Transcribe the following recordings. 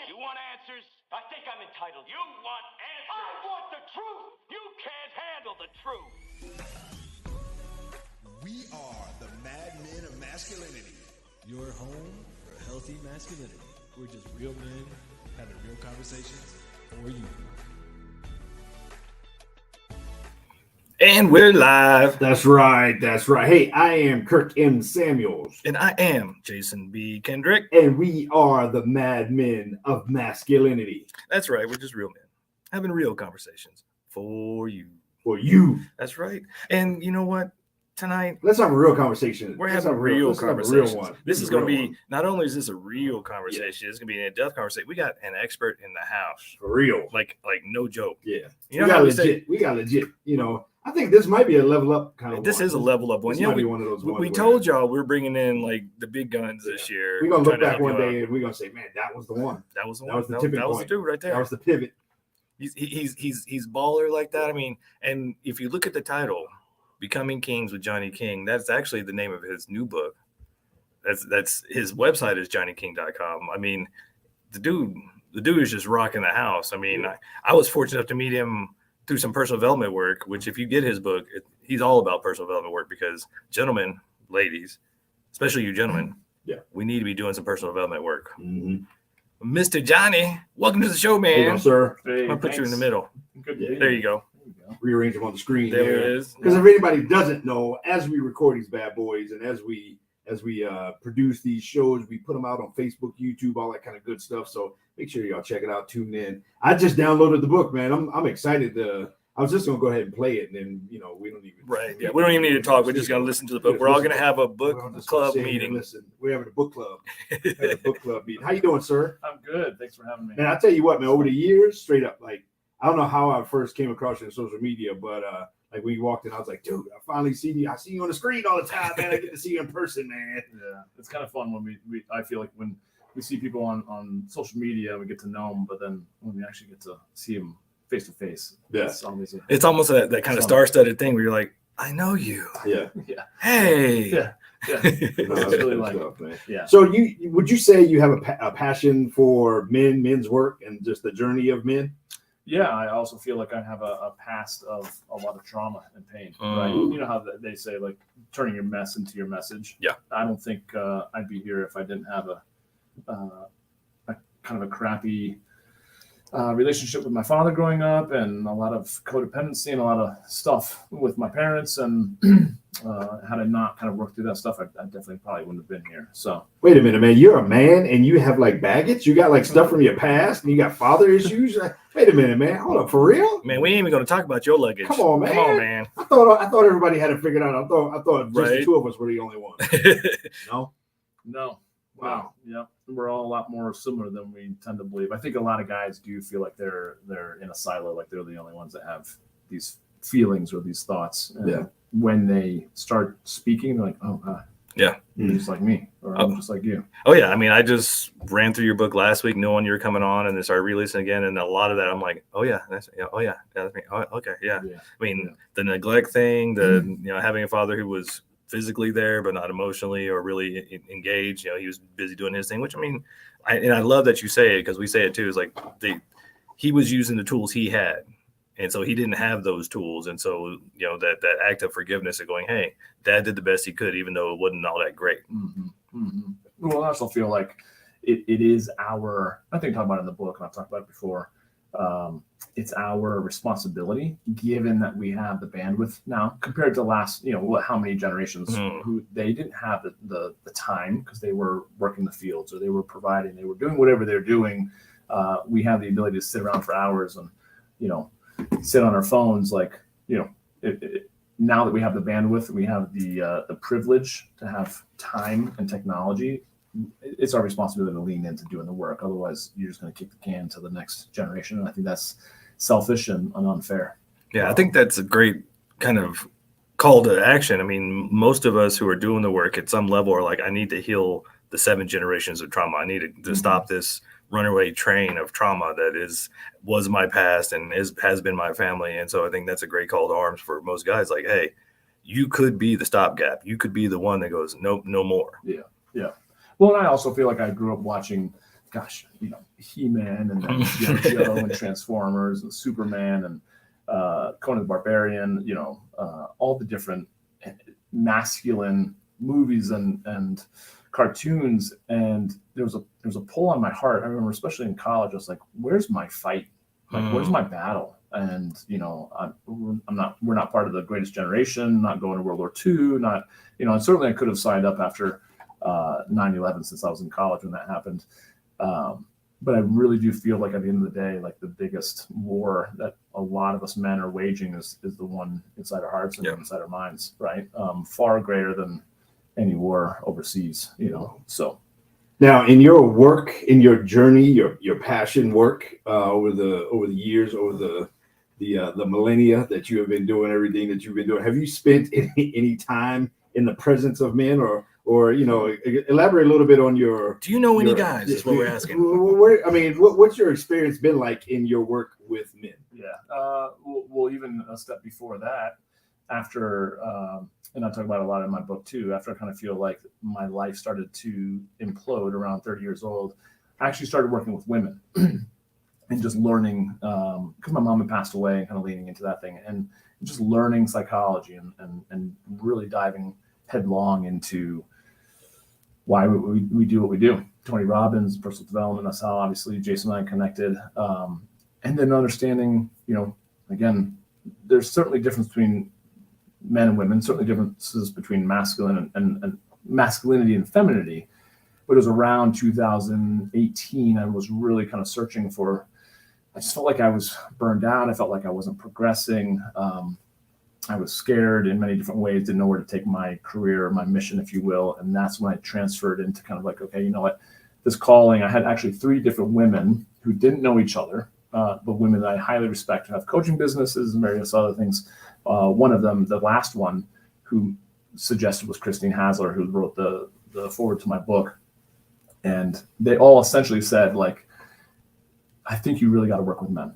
You want answers? I think I'm entitled. You want answers? I want the truth. You can't handle the truth. We are the Mad Men of Masculinity. Your home for healthy masculinity. We're just real men having real conversations for you. And we're live. That's right. Hey, I am Kirk M. Samuels. And I am Jason B. Kendrick. And we are the Mad Men of Masculinity. That's right. We're just real men having real conversations for you. For you. That's right. And you know what? Tonight, let's have a real conversation. We're having a real conversation. One. This is going to be, not only is this a real conversation, it's going to be an in-depth conversation. We got an expert in the house. For real. Like no joke. Yeah. You know how we say, we got legit, you know. I think this might be a level up kind of this one. Is a level up one. This might be one of those ones we told y'all we're bringing in like the big guns this year. We're going to look back one day and we're going to say, man, that was the one. That was the one. That was the tipping point. That was the dude right there. That was the pivot. He's baller like that. I mean, and if you look at the title, Becoming Kings with Johnny King, that's actually the name of his new book. That's his website is johnnyking.com. I mean, the dude is just rocking the house. I mean, I was fortunate enough to meet him through some personal development work, which if you get his book, he's all about personal development work because gentlemen, ladies, especially you gentlemen, we need to be doing some personal development work. Mm-hmm. Mr. Johnny, welcome to the show, man. Hey, sir. Hey, I'll put you in the middle. Good. There you go. Rearrange them on the screen. There it is. Because if anybody doesn't know, as we record these bad boys and as we produce these shows, we put them out on Facebook, YouTube, all that kind of good stuff. So make sure y'all check it out, tune in. I just downloaded the book, man. I'm excited I was just gonna go ahead and play it, and then we don't even we don't even need to talk. We're just gonna listen to the book. We're all gonna have a book club meeting. Listen, we're having a book club. Meeting. How you doing, sir? I'm good. Thanks for having me. Man, I tell you what, man. Over the years, straight up, like I don't know how I first came across you on social media, but like when you walked in, I was like, dude, I finally see you. I see you on the screen all the time, man. I get to see you in person, man. Yeah, it's kind of fun when we I feel like when we see people on social media, we get to know them, but then when we actually get to see them face to face, it's almost that kind of star-studded thing where you're like, I know you. Yeah. Hey. Yeah. It's really like stuff, man. Yeah. So would you say you have a passion for men's work and just the journey of men? Yeah, I also feel like I have a past of a lot of trauma and pain. Right? You know how they say like turning your mess into your message. Yeah. I don't think I'd be here if I didn't have a kind of a crappy relationship with my father growing up, and a lot of codependency and a lot of stuff with my parents. And had I not kind of worked through that stuff, I definitely probably wouldn't have been here. So wait a minute, man. You're a man and you have like baggage. You got like stuff from your past, and you got father issues. Wait a minute, man. Hold up, for real? Man, we ain't even gonna talk about your luggage. Come on, man. I thought everybody had it figured out. I thought just the two of us were the only ones. No. Wow. Yeah, we're all a lot more similar than we tend to believe. I think a lot of guys do feel like they're in a silo, like they're the only ones that have these feelings or these thoughts. And when they start speaking, they're like, oh, you're just like me, or I'm just like you. Oh yeah, I mean, I just ran through your book last week, knowing you were coming on, and then started re-listening again, and a lot of that, I'm like, that's me. Oh, okay, yeah. I mean, the neglect thing, the having a father who was physically there but not emotionally or really engaged, he was busy doing his thing, which I mean, I love that you say it, because we say it too, is like he was using the tools he had, and so he didn't have those tools, and so that act of forgiveness of going, hey, dad did the best he could even though it wasn't all that great. Well, I also feel like it is our, I think I talked about it in the book and I've talked about it before, it's our responsibility, given that we have the bandwidth now compared to last, how many generations who they didn't have the time because they were working the fields or they were providing, they were doing whatever they're doing. We have the ability to sit around for hours and, sit on our phones. Like, now that we have the bandwidth, we have the privilege to have time and technology. It's our responsibility to lean into doing the work. Otherwise, you're just going to kick the can to the next generation. And I think that's selfish and unfair. Yeah, I think that's a great kind of call to action. I mean, most of us who are doing the work at some level are like, I need to heal the 7 generations of trauma. I need to stop this runaway train of trauma that was my past and has been my family. And so I think that's a great call to arms for most guys. Like, hey, you could be the stopgap. You could be the one that goes, nope, no more. Yeah. Well, and I also feel like I grew up watching, gosh, He-Man and then Joe and Transformers and Superman and Conan the Barbarian, all the different masculine movies and cartoons. And there was a pull on my heart. I remember, especially in college, I was like, where's my fight? Like, where's my battle? And, we're not part of the greatest generation, not going to World War II, and certainly I could have signed up after 9/11 since I was in college when that happened. But I really do feel like at the end of the day, like the biggest war that a lot of us men are waging is the one inside our hearts and inside our minds, right? Far greater than any war overseas, so. Now, in your work, in your journey, your passion work over the years, over the millennia that you have been doing everything that you've been doing, have you spent any time in the presence of men, or elaborate a little bit on your? Do you know any guys? Is what we're asking. What's your experience been like in your work with men? Yeah, well, even a step before that, after. And I talk about it a lot in my book too, after I kind of feel like my life started to implode around 30 years old, I actually started working with women and just learning, because my mom had passed away, and kind of leaning into that thing and just learning psychology and really diving headlong into why we do what we do. Tony Robbins, personal development, that's how obviously Jason and I connected. And then understanding, again, there's certainly a difference between men and women, certainly differences between masculine and masculinity and femininity. But it was around 2018, I was really kind of searching for, I just felt like I was burned out. I felt like I wasn't progressing. I was scared in many different ways, didn't know where to take my career, my mission, if you will. And that's when I transferred into kind of like, okay, you know what, this calling, I had actually 3 different women who didn't know each other, but women that I highly respect, who have coaching businesses and various other things. One of them, the last one, who suggested was Christine Hasler, who wrote the foreword to my book. And they all essentially said, like, I think you really got to work with men.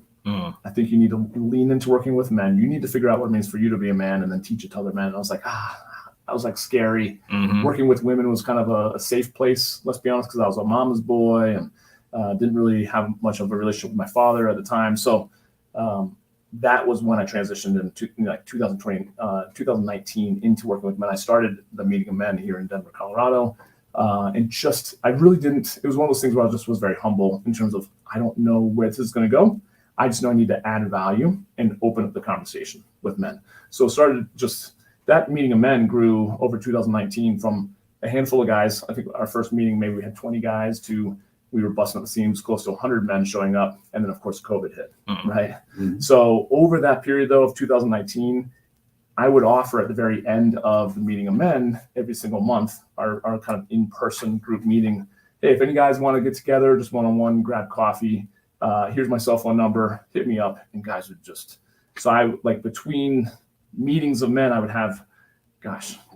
I think you need to lean into working with men. You need to figure out what it means for you to be a man and then teach it to other men. And I was like, scary. Working with women was kind of a safe place, let's be honest, because I was a mama's boy and didn't really have much of a relationship with my father at the time. So that was when I transitioned into 2019 into working with men. I started the Meeting of Men here in Denver, Colorado. And I really didn't, it was one of those things where I just was very humble in terms of, I don't know where this is going to go. I just know I need to add value and open up the conversation with men. So started just, that Meeting of Men grew over 2019 from a handful of guys. I think our first meeting, maybe we had 20 guys, to we were busting at the seams, close to 100 men showing up. And then of course, COVID hit, right? So over that period though of 2019, I would offer at the very end of the Meeting of Men every single month, our kind of in-person group meeting. Hey, if any guys want to get together, just one-on-one, grab coffee, here's my cell phone number, hit me up. And guys would just, so I like between meetings of men, I would have,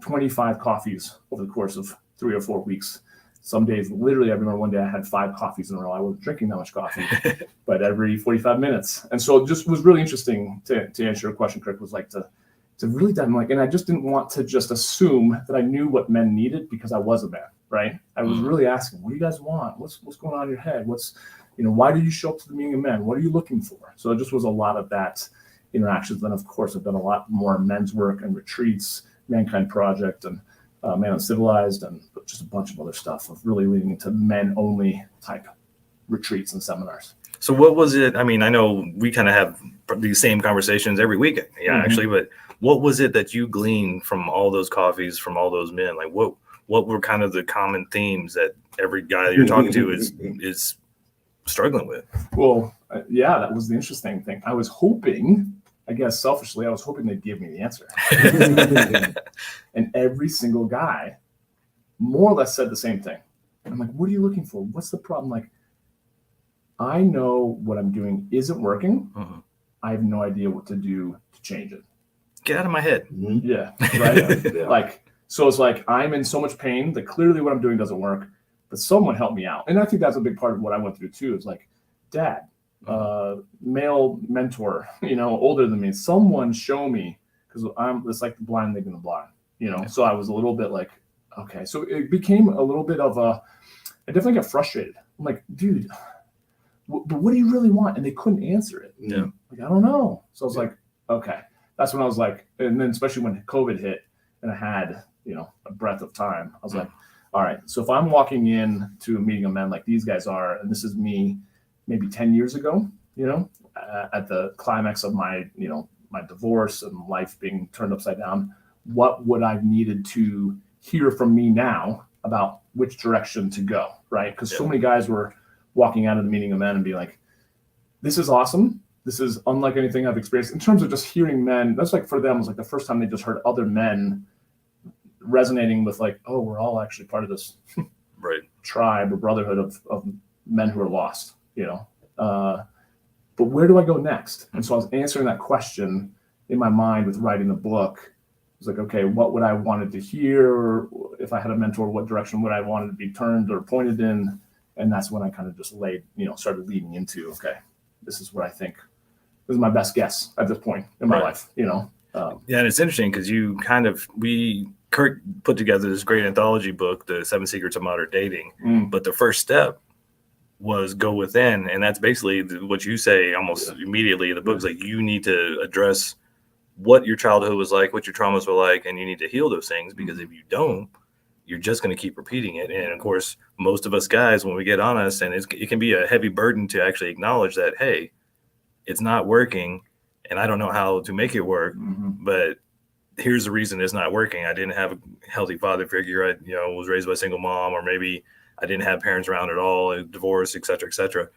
25 coffees over the course of 3 or 4 weeks. Some days, literally, I remember one day I had 5 coffees in a row. I wasn't drinking that much coffee, but every 45 minutes. And so it just was really interesting to answer your question, Kirk, was like to really dive in, like, and I just didn't want to just assume that I knew what men needed because I was a man, right? I was really asking, what do you guys want? What's going on in your head? Why did you show up to the Meeting of Men? What are you looking for? So it just was a lot of that interactions. Then, of course, I've done a lot more men's work and retreats, Mankind Project and Man Uncivilized, and just a bunch of other stuff of really leading into men-only type retreats and seminars. So what was it? I mean, I know we kind of have these same conversations every week, actually, but what was it that you gleaned from all those coffees, from all those men? Like what were kind of the common themes that every guy you're talking to is struggling with? Well, that was the interesting thing. I was hoping, I guess selfishly, I was hoping they'd give me the answer. And every single guy more or less said the same thing. I'm like, what are you looking for? What's the problem? Like, I know what I'm doing isn't working. I have no idea what to do to change it. Get out of my head. Yeah. Right. Like, so it's like, I'm in so much pain that clearly what I'm doing doesn't work, but someone help me out. And I think that's a big part of what I went through too, is like, dad, male mentor, older than me, someone show me, because it's like the blind leading the blind, so I was a little bit like, okay. So it became a little bit of I definitely got frustrated. I'm like, dude, but what do you really want? And they couldn't answer it. Yeah. Like, I don't know. So I was like, okay. That's when I was like, and then especially when COVID hit and I had, a breadth of time, I was like, all right, so if I'm walking in to a meeting of men like these guys are, and this is me maybe 10 years ago, at the climax of my, my divorce and life being turned upside down, what would I needed to hear from me now about which direction to go, right? Because so many guys were walking out of the meeting of men and be like, this is awesome. This is unlike anything I've experienced. In terms of just hearing men, that's like for them was like the first time they just heard other men resonating with like, oh, we're all actually part of this right tribe or brotherhood of men who are lost, but where do I go next? And so I was answering that question in my mind with writing the book. It was like, okay, what would I wanted to hear? If I had a mentor, what direction would I wanted to be turned or pointed in? And that's when I kind of just started leading into, okay, this is what I think this is my best guess at this point in my life, Yeah. And it's interesting because Kurt put together this great anthology book, The 7 Secrets of Modern Dating. But the first step was go within. And that's basically what you say almost immediately. The book's like, you need to address what your childhood was like, what your traumas were like, and you need to heal those things, because if you don't, you're just going to keep repeating it. And of course, most of us guys, when we get honest, and it can be a heavy burden to actually acknowledge that, hey, it's not working and I don't know how to make it work, but here's the reason it's not working. I didn't have a healthy father figure. I, was raised by a single mom, or maybe I didn't have parents around at all, divorce, et cetera, et cetera.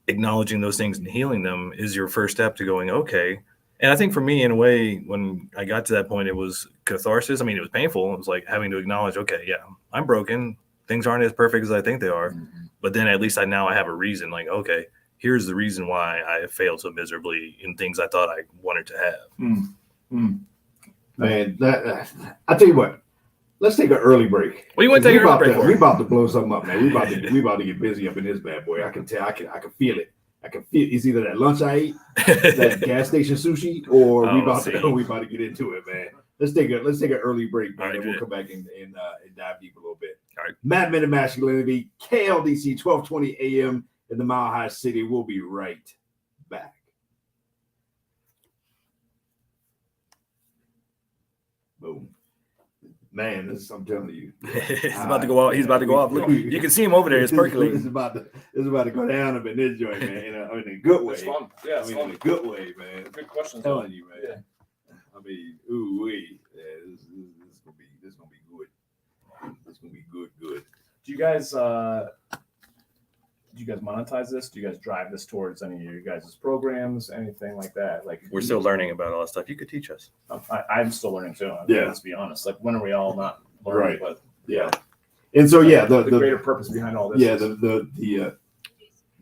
Acknowledging those things and healing them is your first step to going, okay. And I think for me, in a way, when I got to that point, it was catharsis. I mean, it was painful. It was like having to acknowledge, okay, yeah, I'm broken. Things aren't as perfect as I think they are. But then at least I have a reason, like, okay, here's the reason why I have failed so miserably in things I thought I wanted to have. Man, I tell you what, let's take an early break. What do you want to take an early break for? We about to blow something up, man. We about to get busy up in this bad boy. I can tell. I can feel it. I can feel it's either that lunch I ate, that gas station sushi, or we about to get into it, man. Let's take an early break, man, and we'll come back and dive deep a little bit. All right. Mad Men of Masculinity, KLDC, 1220 AM in the Mile High City. We'll be right back. Boom. Man, I'm telling you. He's about to go off. He's about to go off. Look, you can see him over there. It's percolating. It's about to go down up in this joint, man. In a good way. It's fun. Yeah, it's fun. In a good way, man. Good question. I'm telling you, man. Yeah. I mean, ooh wee. Yeah, this gonna be good. It's gonna be good. Do you guys monetize this? Do you guys drive this towards any of your guys' programs, anything like that? Like, we're still learning about all that stuff. You could teach us. I'm still learning too. Let's be honest. Like, when are we all not learning? Right. But yeah. And so the greater purpose behind all this. Yeah. The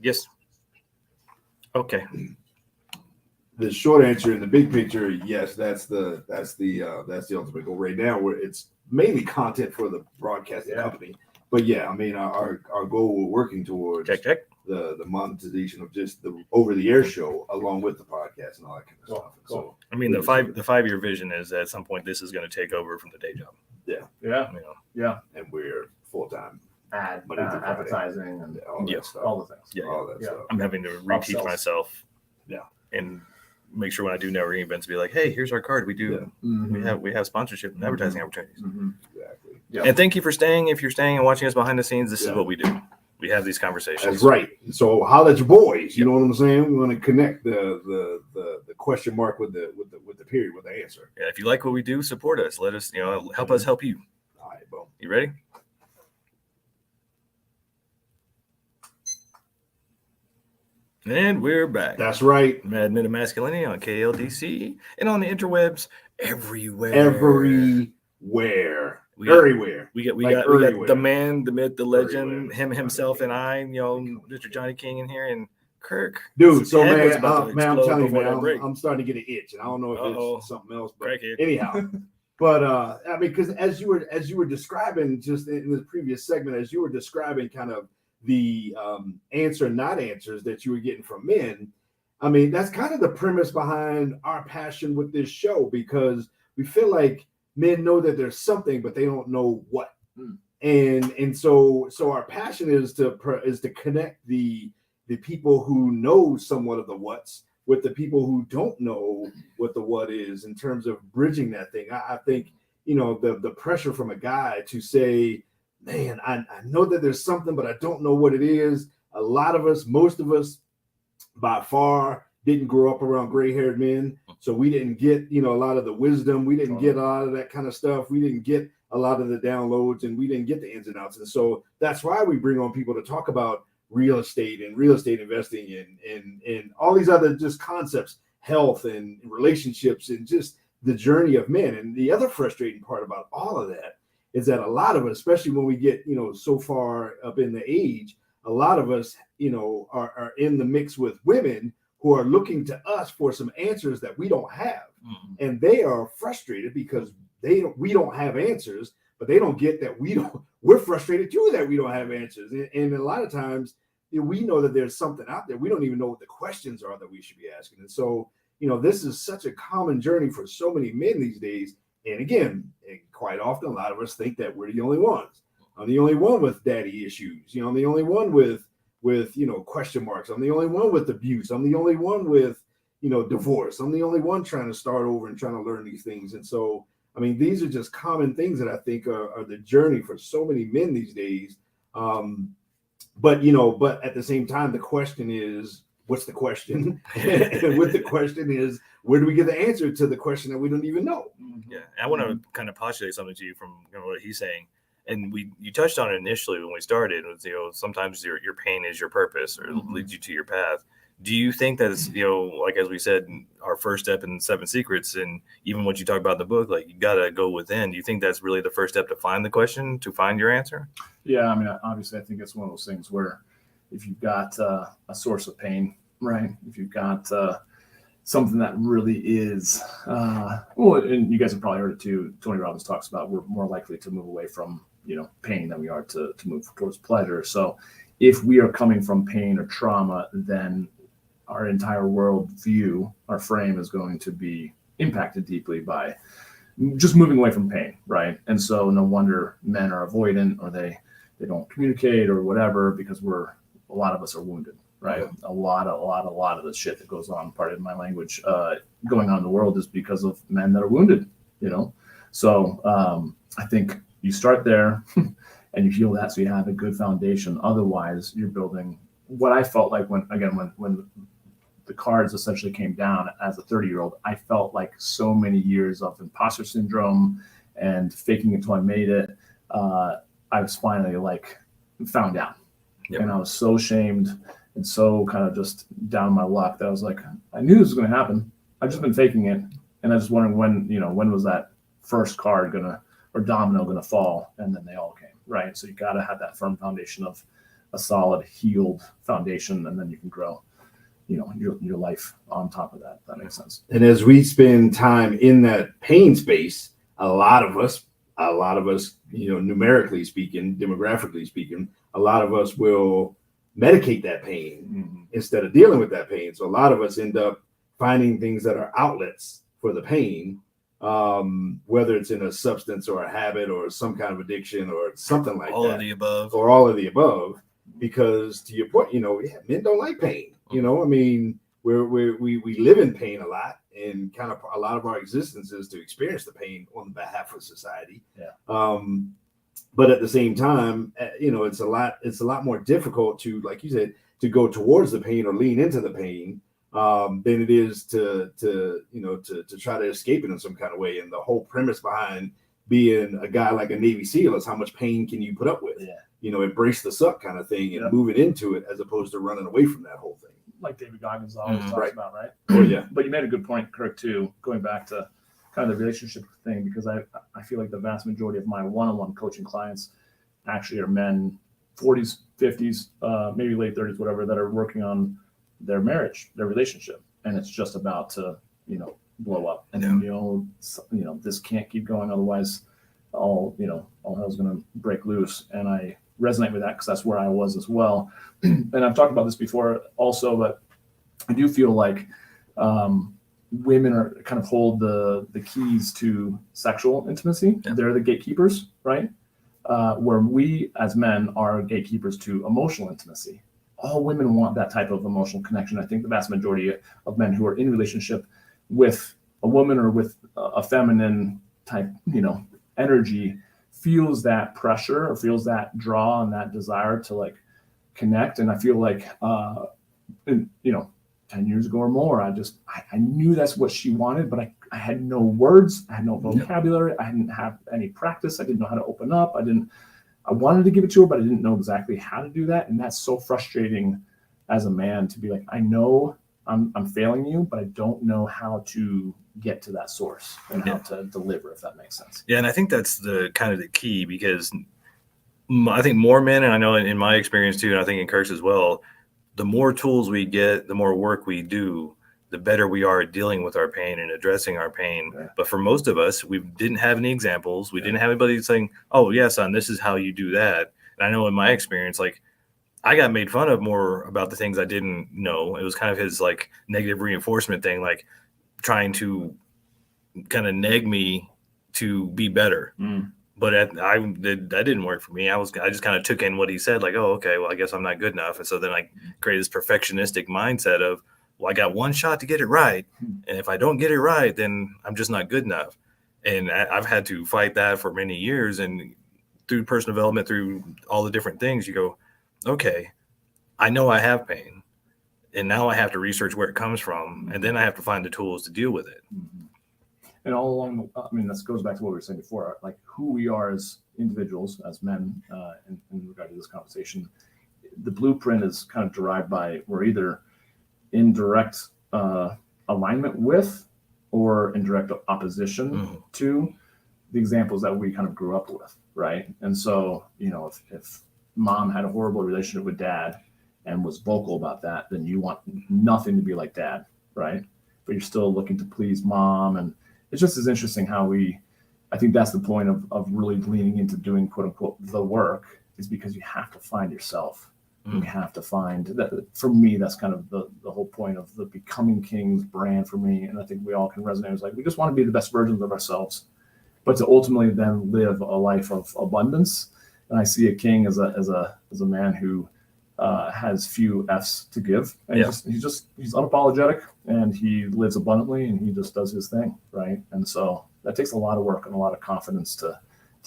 yes. Okay. The short answer in the big picture, yes, that's the ultimate goal right now. Where it's mainly content for the broadcasting company. But yeah, I mean, our goal we're working towards the monetization of just the over the air show, along with the podcast and all that kind of stuff. Cool. So I mean, the 5-year vision is that at some point this is going to take over from the day job. Yeah. And we're full time advertising and all that stuff. All the things. Yeah, all that stuff. I'm having to reteach myself. Yeah. And make sure when I do networking events, be like, hey, here's our card. We do. We have sponsorship and advertising opportunities. Exactly. Yeah. And thank you for staying. If you're staying and watching us behind the scenes, this is what we do. We have these conversations. That's right. So holla at your boys. You know what I'm saying? We want to connect the question mark with the period, with the answer. Yeah. If you like what we do, support us. Let us, help us help you. All right, boom. You ready? And we're back. That's right. Mad Men of Masculinity on KLDC and on the interwebs everywhere. Everywhere. We got the man, the myth, the legend, himself, and I, Mr. Johnny King in here, and Kirk. Dude, so man, I'm telling you, man, I'm starting to get an itch, and I don't know if it's something else, but anyhow. But I mean, because as you were describing just in the previous segment, as you were describing kind of the answer not answers that you were getting from men, I mean, that's kind of the premise behind our passion with this show, because we feel like men know that there's something, but they don't know what. And so our passion is to connect the people who know somewhat of the what's with the people who don't know what the what is, in terms of bridging that thing. I think, the pressure from a guy to say, man, I know that there's something, but I don't know what it is. A lot of us, most of us, by far, didn't grow up around gray-haired men, so we didn't get, a lot of the wisdom. We didn't get a lot of that kind of stuff. We didn't get a lot of the downloads, and we didn't get the ins and outs. And so that's why we bring on people to talk about real estate and real estate investing and all these other just concepts, health and relationships, and just the journey of men. And the other frustrating part about all of that is that a lot of us, especially when we get, so far up in the age, a lot of us, are in the mix with women who are looking to us for some answers that we don't have. Mm-hmm. And they are frustrated because we don't have answers, but they don't get that we're frustrated too that we don't have answers. And a lot of times, we know that there's something out there. We don't even know what the questions are that we should be asking. And so, this is such a common journey for so many men these days. And again, quite often, a lot of us think that we're the only ones. I'm the only one with daddy issues. I'm the only one with question marks. I'm the only one with abuse. I'm the only one with, divorce. I'm the only one trying to start over and trying to learn these things. And so, I mean, these are just common things that I think are the journey for so many men these days. But at the same time, the question is, what's the question? And with the question is, where do we get the answer to the question that we don't even know? Yeah, I want to kind of postulate something to you from what he's saying. And you touched on it initially when we started. It was, sometimes your pain is your purpose, or leads you to your path. Do you think that it's, like as we said, our first step in 7 Secrets, and even what you talk about in the book, like you got to go within. Do you think that's really the first step to find the question, to find your answer? Yeah, I mean, obviously, I think it's one of those things where if you've got a source of pain, right? If you've got something that really is, and you guys have probably heard it too, Tony Robbins talks about we're more likely to move away from, pain than we are to move towards pleasure. So if we are coming from pain or trauma, then our entire world view, our frame is going to be impacted deeply by just moving away from pain, right? And so no wonder men are avoidant, or they don't communicate or whatever, because a lot of us are wounded, right? Yeah. A lot of the shit that goes on, pardon my language, going on in the world is because of men that are wounded, So I think you start there and you heal that, so you have a good foundation. Otherwise, you're building what I felt like when the cards essentially came down as a 30-year-old, I felt like so many years of imposter syndrome and faking it until I made it. I was finally found out. Yep. And I was so ashamed and so kind of just down on my luck that I was like, I knew this was going to happen. I've just been faking it. And I was just wondering when was that first card or domino gonna fall? And then they all came, right? So you got to have that firm foundation of a solid, healed foundation, and then you can grow, your life on top of that. If that makes sense. And as we spend time in that pain space, a lot of us, numerically speaking, demographically speaking, a lot of us will medicate that pain instead of dealing with that pain. So a lot of us end up finding things that are outlets for the pain, whether it's in a substance or a habit or some kind of addiction or something like all that. All of the above. Or all of the above. Because to your point, men don't like pain. I mean, we live in pain a lot, and kind of a lot of our existence is to experience the pain on behalf of society. Yeah. But at the same time, it's a lot more difficult to, like you said, to go towards the pain or lean into the pain than it is to try to escape it in some kind of way. And the whole premise behind being a guy like a Navy SEAL is how much pain can you put up with? Yeah. Embrace the suck kind of thing, and moving into it as opposed to running away from that whole thing. Like David Goggins always talks about, right? Oh yeah. But you made a good point, Kirk, too, going back to kind of the relationship thing, because I feel like the vast majority of my one-on-one coaching clients actually are men, 40s, 50s, maybe late 30s, whatever, that are working on their marriage, their relationship, and it's just about to, blow up, and this can't keep going, otherwise, all hell's going to break loose. And I resonate with that because that's where I was as well. And I've talked about this before also, but I do feel like women are kind of hold the keys to sexual intimacy. Yeah. They're the gatekeepers, right? where we as men are gatekeepers to emotional intimacy. All women want that type of emotional connection. I think the vast majority of men who are in relationship with a woman or with a feminine type, energy feels that pressure or feels that draw and that desire to like connect. And I feel like, 10 years ago or more, I knew that's what she wanted, but I had no words. I had no vocabulary. I didn't have any practice. I didn't know how to open up. I wanted to give it to her, but I didn't know exactly how to do that. And that's so frustrating as a man to be like, I know I'm failing you, but I don't know how to get to that source and how to deliver, if that makes sense. Yeah. And I think that's the kind of the key, because I think more men, and I know in my experience too, and I think in Kirk's as well, the more tools we get, the more work we do, the better we are at dealing with our pain and addressing our pain. Yeah. But for most of us, we didn't have any examples. We didn't have anybody saying, oh, yeah, son, this is how you do that. And I know in my experience, like, I got made fun of more about the things I didn't know. It was kind of his like negative reinforcement thing, like trying to kind of neg me to be better. But that didn't work for me. I just kind of took in what he said, like, oh, okay, well, I guess I'm not good enough. And so then I created this perfectionistic mindset of, well, I got one shot to get it right. And if I don't get it right, then I'm just not good enough. And I've had to fight that for many years. And through personal development, through all the different things, you go, okay, I know I have pain. And now I have to research where it comes from. And then I have to find the tools to deal with it. And all along, this goes back to what we were saying before, like who we are as individuals, as men, in regard to this conversation. The blueprint is kind of derived by, we're either in direct alignment with or in direct opposition to the examples that we kind of grew up with, right? And so, if mom had a horrible relationship with dad and was vocal about that, then you want nothing to be like dad, right? But you're still looking to please mom. And it's just as interesting how I think that's the point of really leaning into doing quote unquote the work, is because you have to find yourself. You have to find that. For me, that's kind of the whole point of the Becoming Kings brand for me. And I think we all can resonate. It's like, we just want to be the best versions of ourselves, but to ultimately then live a life of abundance. And I see a king as a man who has few F's to give. And he's unapologetic, and he lives abundantly, and he just does his thing, right? And so that takes a lot of work and a lot of confidence to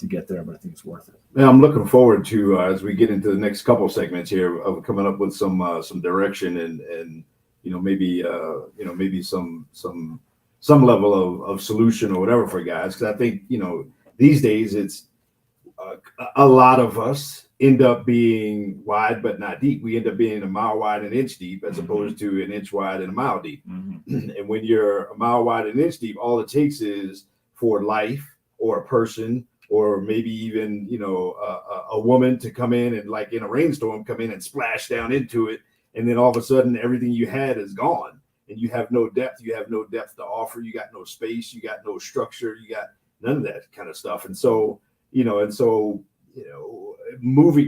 get there, but I think it's worth it. Yeah, I'm looking forward to as we get into the next couple segments here of coming up with some direction and maybe some level of solution or whatever for guys, because I think these days it's a lot of us end up being wide but not deep. We end up being a mile wide and inch deep, as opposed to an inch wide and a mile deep. And when you're a mile wide and inch deep, all it takes is for life or a person, or maybe even a woman to come in and, like in a rainstorm, come in and splash down into it, and then all of a sudden everything you had is gone, and you have no depth. You have no depth to offer. You got no space. You got no structure. You got none of that kind of stuff. And so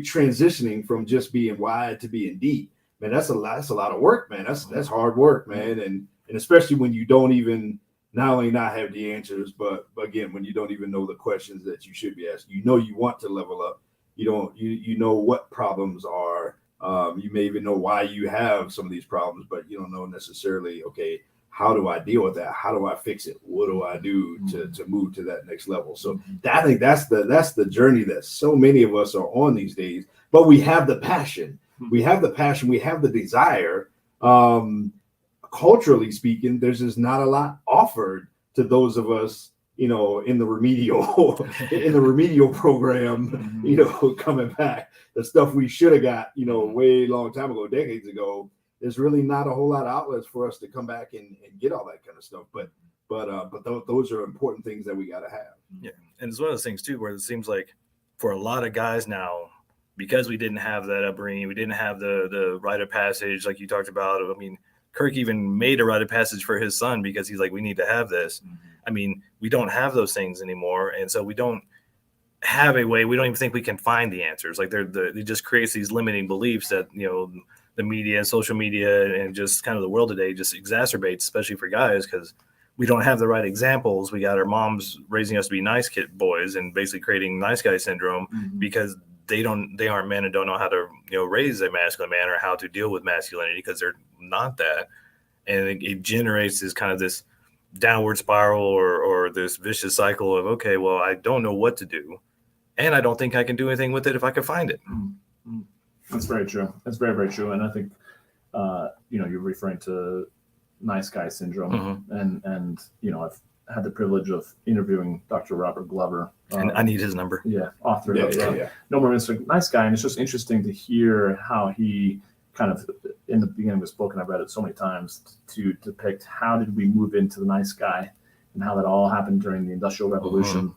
transitioning from just being wide to being deep, man, that's a lot of work, man. That's hard work, man. And especially when you don't even not only not have the answers, but again, when you don't even know the questions that you should be asking. You want to level up. You know what problems are. You may even know why you have some of these problems, but you don't know necessarily, okay, how do I deal with that? How do I fix it? What do I do to move to that next level? So I think that's the journey that so many of us are on these days. But we have the passion. We have the passion. We have the desire. Culturally speaking, there's just not a lot offered to those of us, in the remedial program, coming back. The stuff we should have got, way long time ago, decades ago. There's really not a whole lot of outlets for us to come back and get all that kind of stuff. But those are important things that we got to have. Yeah, and it's one of those things too, where it seems like for a lot of guys now, because we didn't have that upbringing, we didn't have the rite of passage like you talked about. I mean, Kirk even made a rite of passage for his son because he's like, we need to have this. I mean, we don't have those things anymore, and so we don't have a way. We don't even think we can find the answers. Like it just creates these limiting beliefs that the media, social media, and just kind of the world today just exacerbates, especially for guys, because we don't have the right examples. We got our moms raising us to be nice kid boys and basically creating nice guy syndrome because they aren't men and don't know how to, raise a masculine man or how to deal with masculinity because they're not that. And it generates this downward spiral or this vicious cycle of, okay, well, I don't know what to do. And I don't think I can do anything with it if I can find it. That's very true. That's very, very true. And I think, you're referring to nice guy syndrome. And I've had the privilege of interviewing Dr. Robert Glover. And I need his number. Yeah, author of No More Mr. Nice Guy. And it's just interesting to hear how he kind of, in the beginning of his book, and I've read it so many times, to depict how did we move into the nice guy and how that all happened during the Industrial Revolution.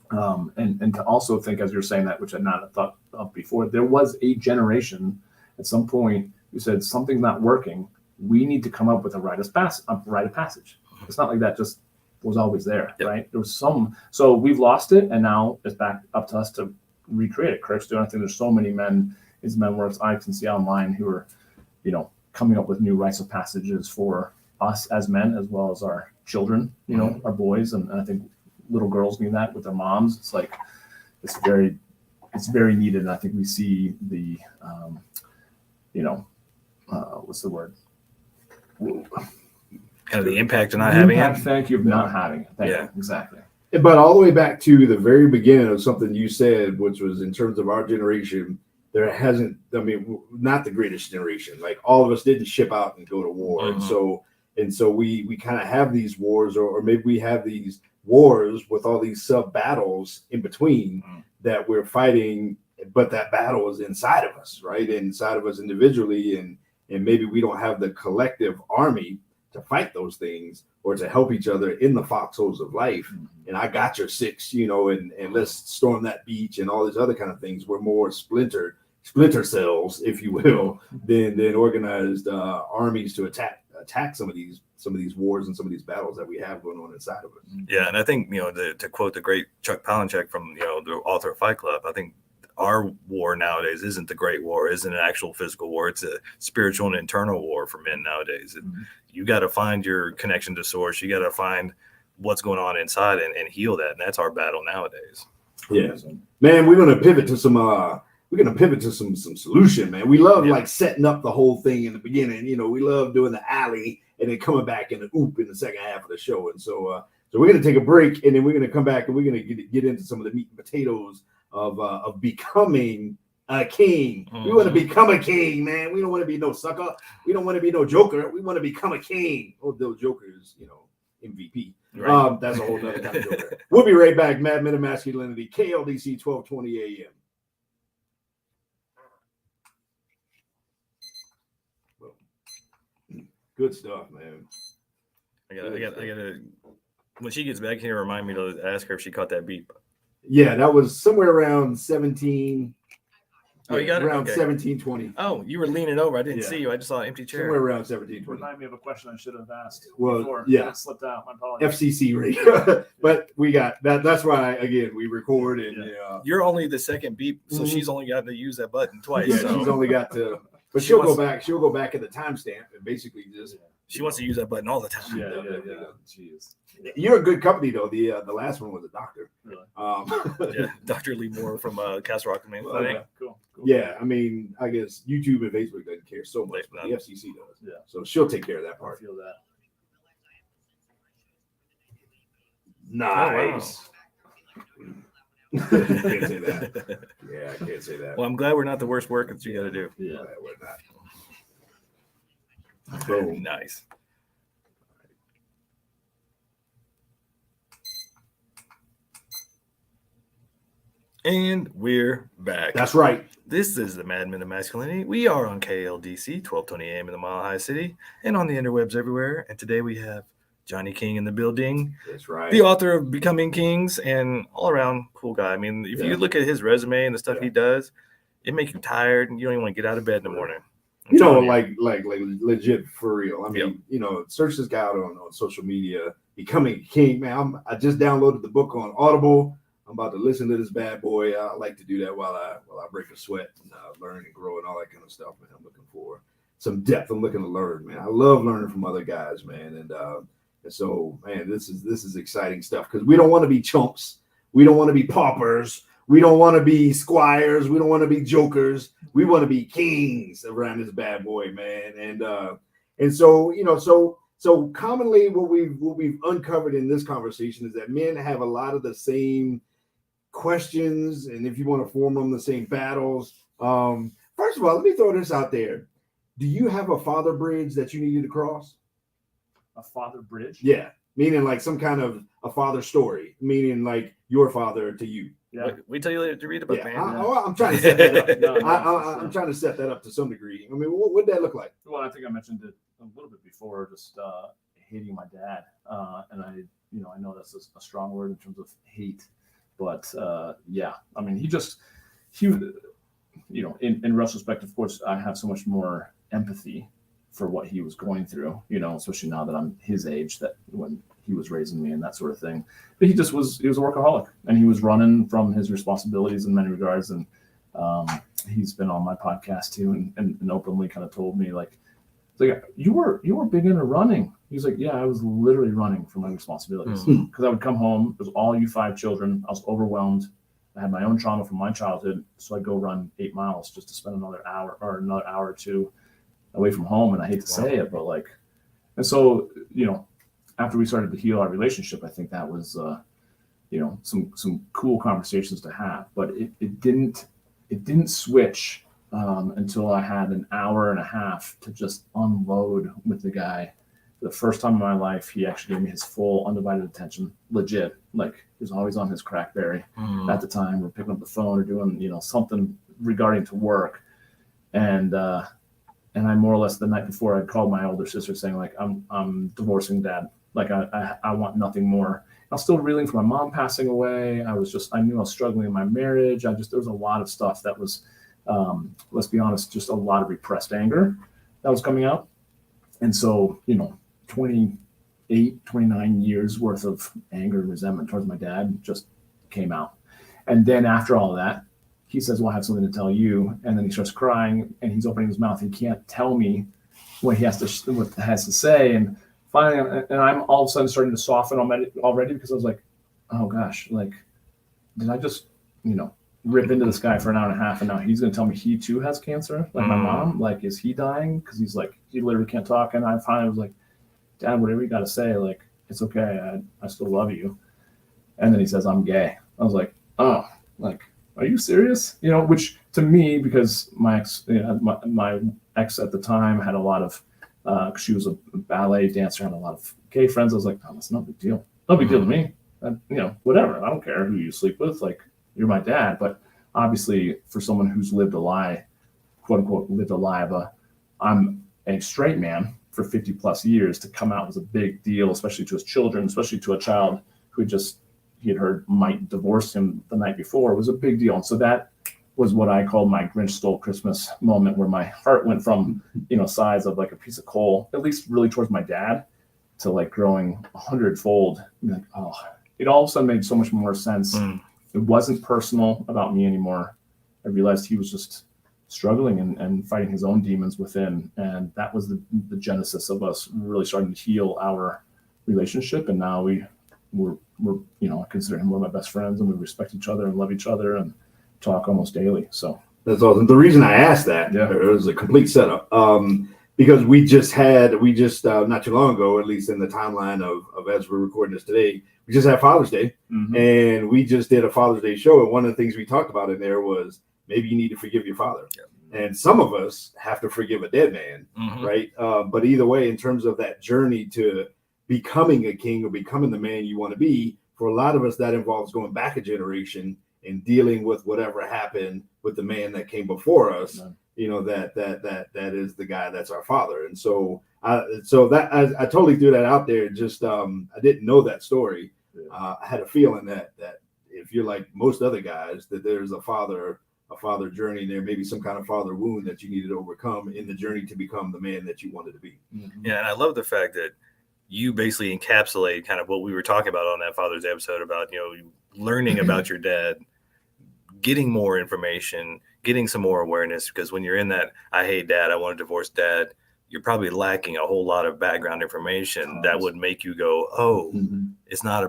And to also think, as you're saying that, which I'd not thought of before, there was a generation at some point who said something's not working. We need to come up with a rite of passage. It's not like that just was always there, right? There was some. So we've lost it, and now it's back up to us to recreate it. Kirk's doing. I think there's so many men, his men works I can see online who are, coming up with new rites of passages for us as men as well as our children, our boys, and I think little girls need that with their moms. It's like it's very needed, and I think we see the what's the word? Kind of the impact of not having it. Thank you, of not having it. Thank you. Exactly. But all the way back to the very beginning of something you said, which was in terms of our generation, there hasn't, not the greatest generation. Like all of us didn't ship out and go to war. And so we kind of have these wars, or maybe we have these wars with all these sub battles in between that we're fighting, but that battle is inside of us, right? Inside of us individually. And maybe we don't have the collective army to fight those things or to help each other in the foxholes of life. And I got your six, and let's storm that beach and all these other kind of things. We're more splinter cells, if you will, than organized armies to attack some of these wars and some of these battles that we have going on inside of us. Yeah, and I think to quote the great Chuck Palahniuk from the author of Fight Club, I think our war nowadays isn't the great war, isn't an actual physical war. It's a spiritual and internal war for men nowadays. You got to find your connection to source. You got to find what's going on inside and heal that. And that's our battle nowadays. Yeah, man, we're going to pivot to some solution, man. We love like setting up the whole thing in the beginning. We love doing the alley and then coming back in the oop in the second half of the show. And so we're going to take a break, and then we're going to come back and we're going to get into some of the meat and potatoes of becoming a king. We want to become a king, man. We don't want to be no sucker. We don't want to be no joker. We want to become a king. Although Joker is, MVP. Right. That's a whole other kind of joker. We'll be right back. Mad Men of Masculinity, KLDC 1220 AM. Good stuff, man. I gotta. When she gets back here, remind me to ask her if she caught that beep. Yeah, that was somewhere around 17. Oh, you got it? Around Okay. 1720. Oh, you were leaning over. I didn't see you. I just saw an empty chair. Somewhere around 1720. Remind me of a question I should have asked. Well, before. yeah. It slipped out. My apologies. FCC radio. But we got that. That's why, again, we record and you're only the second beep, so she's only got to use that button twice. Yeah, so. she's only got to. But she'll go back at the timestamp and basically just. She wants to use that button all the time. Yeah. She is. You're a good company though. The last one was a doctor. Really? Yeah, Dr. Lee Moore from Castle Rock, man. Cool. Yeah, I mean, I guess YouTube and Facebook doesn't care so much, but the FCC does. Yeah. So she'll take care of that part. I feel that. Nice. I can't say that. Yeah, I can't say that. Well, I'm glad we're not the worst work that you got to do. Yeah, we're not. Boom. Nice. And we're back. That's right. This is the Mad Men of Masculinity. We are on KLDC, 1220 AM in the Mile High City, and on the interwebs everywhere. And today we have Johnny King in the building. That's right. The author of Becoming Kings and all around cool guy. I mean, if you look at his resume and the stuff he does, it makes you tired and you don't even want to get out of bed in the morning. Like legit for real. I mean, search this guy out on social media. Becoming King, man. I just downloaded the book on Audible. I'm about to listen to this bad boy. I like to do that while I break a sweat and learn and grow and all that kind of stuff, man. I'm looking for some depth. I'm looking to learn, man. I love learning from other guys, man. And so, man, this is exciting stuff because we don't want to be chumps. We don't want to be paupers. We don't want to be squires. We don't want to be jokers. We want to be kings around this bad boy, man. And so, so commonly what we've uncovered in this conversation is that men have a lot of the same questions, and if you want to form them, the same battles. First of all, let me throw this out there. Do you have a father bridge that you needed to cross? A father bridge? Yeah, meaning like some kind of a father story, meaning like your father to you. Yeah. We tell you to read a book, man. I'm trying to set that up. No, I'm trying to set that up to some degree. I mean, what'd that look like? Well, I think I mentioned it a little bit before, just hating my dad. And I know that's a strong word in terms of hate, but yeah, I mean, in retrospect, of course, I have so much more empathy for what he was going through, especially now that I'm his age, that when he was raising me and that sort of thing. But he was a workaholic, and he was running from his responsibilities in many regards. And he's been on my podcast too, and openly kind of told me like you were big into running. He's like, yeah, I was literally running from my responsibilities because I would come home. It was all you 5 children. I was overwhelmed. I had my own trauma from my childhood, so I'd go run 8 miles just to spend another hour or 2 away from home. And I hate to say it, but and so after we started to heal our relationship, I think that was some cool conversations to have. But it didn't switch until I had an hour and a half to just unload with the guy. For the first time in my life, he actually gave me his full undivided attention, legit. Like, he was always on his Crackberry at the time, or picking up the phone or doing something regarding to work. And I more or less the night before, I'd called my older sister saying like, I'm divorcing Dad. Like I want nothing more. I was still reeling from my mom passing away. I knew I was struggling in my marriage. there was a lot of stuff that was, let's be honest, just a lot of repressed anger that was coming out. And so, 29 years worth of anger and resentment towards my dad just came out. And then after all of that, he says, well, I have something to tell you. And then he starts crying and he's opening his mouth. He can't tell me what he has to say. And finally, and I'm all of a sudden starting to soften already because I was like, oh gosh, like, did I just, rip into this guy for an hour and a half, and now he's going to tell me he too has cancer, like my mom? Like, is he dying? Because he's like, he literally can't talk. And I finally was like, Dad, whatever you got to say, like, it's okay. I still love you. And then he says, I'm gay. I was like, oh, like, are you serious? Which to me, because my ex, my ex at the time had a lot of, she was a ballet dancer, had a lot of gay friends. I was like, oh, that's no big deal. No big deal to me. Whatever. I don't care who you sleep with. Like, you're my dad. But obviously, for someone who's lived a lie, quote unquote, lived a lie, but I'm a straight man for 50 plus years, to come out was a big deal, especially to his children, especially to a child who he had heard might divorce him the night before. It was a big deal. And so that was what I called my Grinch stole Christmas moment, where my heart went from, size of like a piece of coal, at least really towards my dad, to like growing 100-fold. Like, oh, it all of a sudden made so much more sense. It wasn't personal about me anymore. I realized he was just struggling and fighting his own demons within. And that was the genesis of us really starting to heal our relationship. And now we're I consider him one of my best friends, and we respect each other and love each other and talk almost daily. So that's awesome. The reason I asked that, it was a complete setup, because we just not too long ago, at least in the timeline of as we're recording this today, we just had Father's Day, and we just did a Father's Day show. And one of the things we talked about in there was maybe you need to forgive your father. And some of us have to forgive a dead man, right? But either way, in terms of that journey to becoming a king or becoming the man you want to be, for a lot of us, that involves going back a generation and dealing with whatever happened with the man that came before us. That is the guy that's our father. And so I totally threw that out there. Just I didn't know that story. I had a feeling that if you're like most other guys, that there's a father journey there, maybe some kind of father wound that you needed to overcome in the journey to become the man that you wanted to be. Yeah, and I love the fact that you basically encapsulate kind of what we were talking about on that Father's Day episode about, learning about your dad, getting more information, getting some more awareness, because when you're in that, I hate dad, I want to divorce dad you're probably lacking a whole lot of background information that would make you go, oh, it's not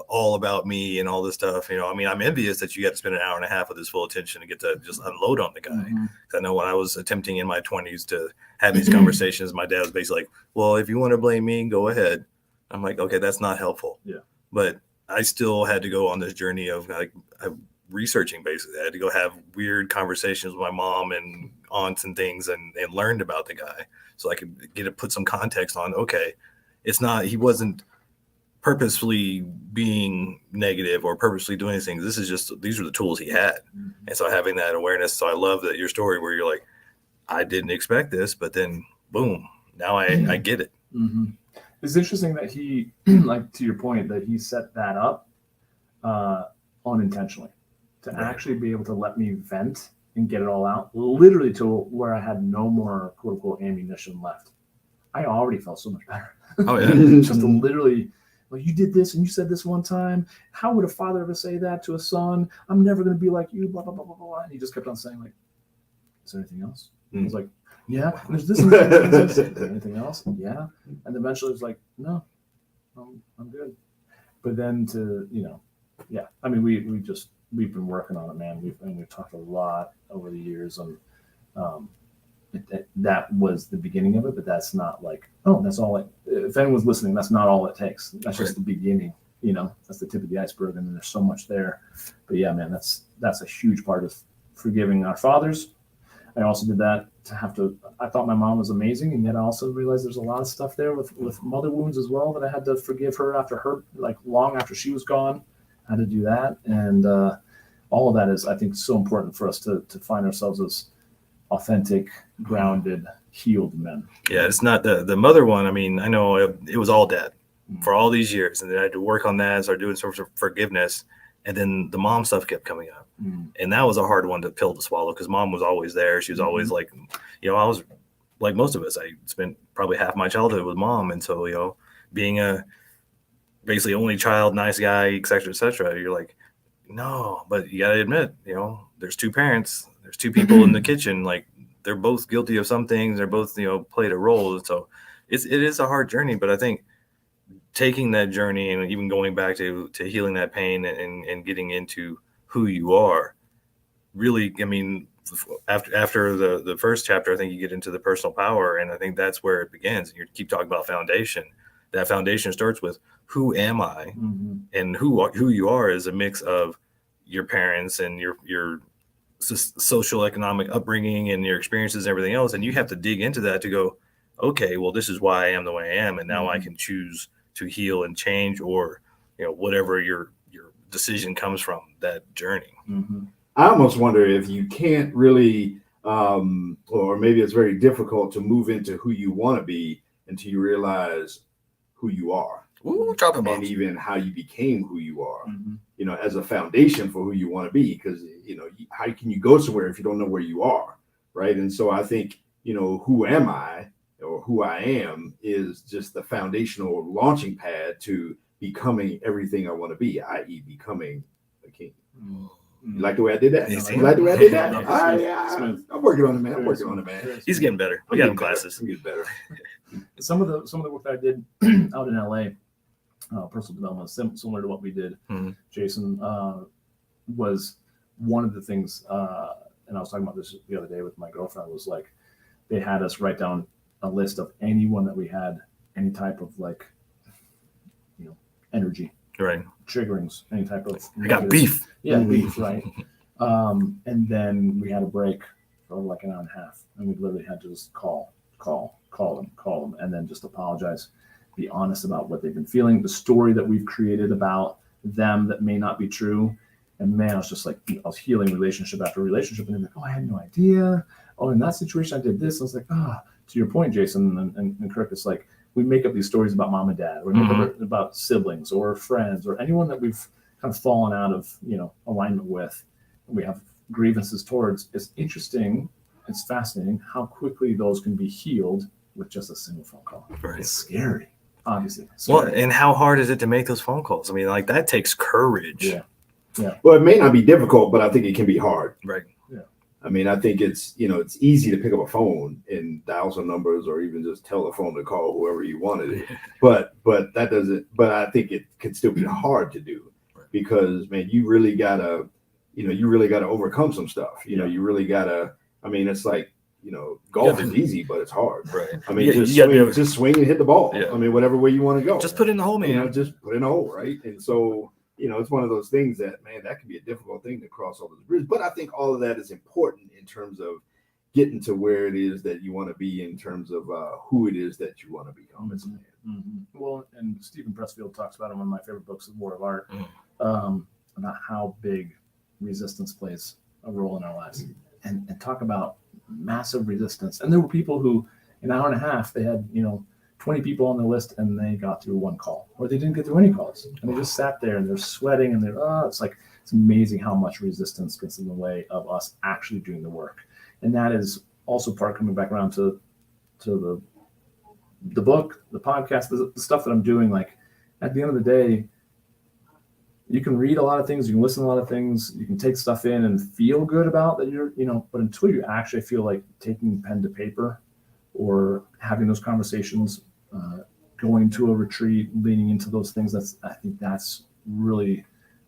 all about me and all this stuff. You know, I mean, I'm envious that you got to spend an hour and a half with his full attention to get to just unload on the guy. 'Cause I know when I was attempting in my 20s to have these conversations, my dad was basically like, well, if you want to blame me, go ahead. I'm like, okay, that's not helpful. Yeah. But I still had to go on this journey of like researching. Basically, I had to go have weird conversations with my mom and aunts and things, and learned about the guy, so I could put some context on. Okay, he wasn't purposefully being negative or purposely doing these things. These are the tools he had, and so having that awareness. So I love that your story where you're like, I didn't expect this, but then boom, now I get it. It's interesting that he, like to your point, that he set that up unintentionally to actually be able to let me vent and get it all out, literally to where I had no more quote unquote ammunition left. I already felt so much better. Oh yeah. Just to literally, well, you did this and you said this one time. How would a father ever say that to a son? I'm never going to be like you, blah, blah, blah, blah, blah. And he just kept on saying, like, is there anything else? I was like, yeah, and there's this and this. Is there anything else? Yeah. And eventually it was like, no, I'm good. But then yeah, I mean, we've been working on it, man. We've talked a lot over the years, and that was the beginning of it, but that's not like, oh, that's all it, if anyone's listening, that's not all it takes. That's just the beginning, that's the tip of the iceberg, and there's so much there. But yeah, man, that's a huge part of forgiving our fathers. I also did that I thought my mom was amazing, and yet I also realized there's a lot of stuff there with mother wounds as well that I had to forgive her after like long after she was gone. I had to do that. And all of that is, I think, so important for us to find ourselves as authentic, grounded, healed men. Yeah, it's not the mother one. I mean, I know it was all dad for all these years, and then I had to work on that, start doing sort of forgiveness, and then the mom stuff kept coming up, and that was a hard one pill to swallow because mom was always there. She was always like, I was like most of us. I spent probably half my childhood with mom, and so being a basically only child, nice guy, et cetera, you're like, no, but you gotta admit, there's two parents, there's two people in the kitchen, like they're both guilty of some things, they're both played a role, and so it is a hard journey. But I think taking that journey and even going back to healing that pain and getting into who you are, really, I mean, after the first chapter, I think you get into the personal power, and I think that's where it begins. And you keep talking about foundation. That foundation starts with, who am I? And who you are is a mix of your parents and your social economic upbringing and your experiences and everything else. And you have to dig into that to go, okay, well, this is why I am the way I am. And now I can choose to heal and change, or, whatever your decision comes from that journey. I almost wonder if you can't really, or maybe it's very difficult to move into who you want to be until you realize who you are. Ooh, dropping bombs. And even how you became who you are, as a foundation for who you want to be. Because, how can you go somewhere if you don't know where you are, right? And so I think, who am I, or who I am, is just the foundational launching pad to becoming everything I want to be, i.e. becoming a king. You like the way I did that? You like the way I did that? I'm working on it, man. He's getting better. We got him classes. He's getting better. Some of the work that I did out in LA, personal development, similar to what we did, Jason, was one of the things, and I was talking about this the other day with my girlfriend, was like, they had us write down a list of anyone that we had any type of like, energy, right, triggerings, any type of I got beef. Yeah, beef, right. And then we had a break for like an hour and a half, and we literally had to just call them, and then just apologize, be honest about what they've been feeling, the story that we've created about them that may not be true. And man, I was just like, I was healing relationship after relationship, and they're like, oh, I had no idea. Oh, in that situation, I did this. I was like, to your point, Jason and Kirk, it's like, we make up these stories about mom and dad, or make up about siblings or friends or anyone that we've kind of fallen out of, alignment with, we have grievances towards. It's interesting. It's fascinating how quickly those can be healed with just a single phone call. Right. It's scary, obviously. Well, and how hard is it to make those phone calls? I mean, like, that takes courage. Yeah. Well, it may not be difficult, but I think it can be hard. Right. I I mean, I think it's easy to pick up a phone and dial some numbers, or even just tell the phone to call whoever you wanted. But that doesn't. But I think it can still be hard to do, because man, you really gotta overcome some stuff. You really gotta. I mean, it's like, golf is easy, but it's hard. Right. I mean, just swing and hit the ball. Yeah. I mean, whatever way you want to go. Just put it in the hole, man. Just put it in the hole, right? And so, it's one of those things that, man, that can be a difficult thing to cross all those bridges. But I think all of that is important in terms of getting to where it is that you want to be, in terms of who it is that you want to become as a man. Mm-hmm. Well, and Stephen Pressfield talks about in one of my favorite books, The War of Art, about how big resistance plays a role in our lives, and talk about massive resistance. And there were people who, in an hour and a half, they had 20 people on the list, and they got through one call, or they didn't get through any calls, and they just sat there and they're sweating, and it's amazing how much resistance gets in the way of us actually doing the work. And that is also part coming back around to the book, the podcast, the stuff that I'm doing. Like, at the end of the day, you can read a lot of things, you can listen to a lot of things, you can take stuff in and feel good about that but until you actually feel like taking pen to paper or having those conversations, going to a retreat, leaning into those things, I think that's really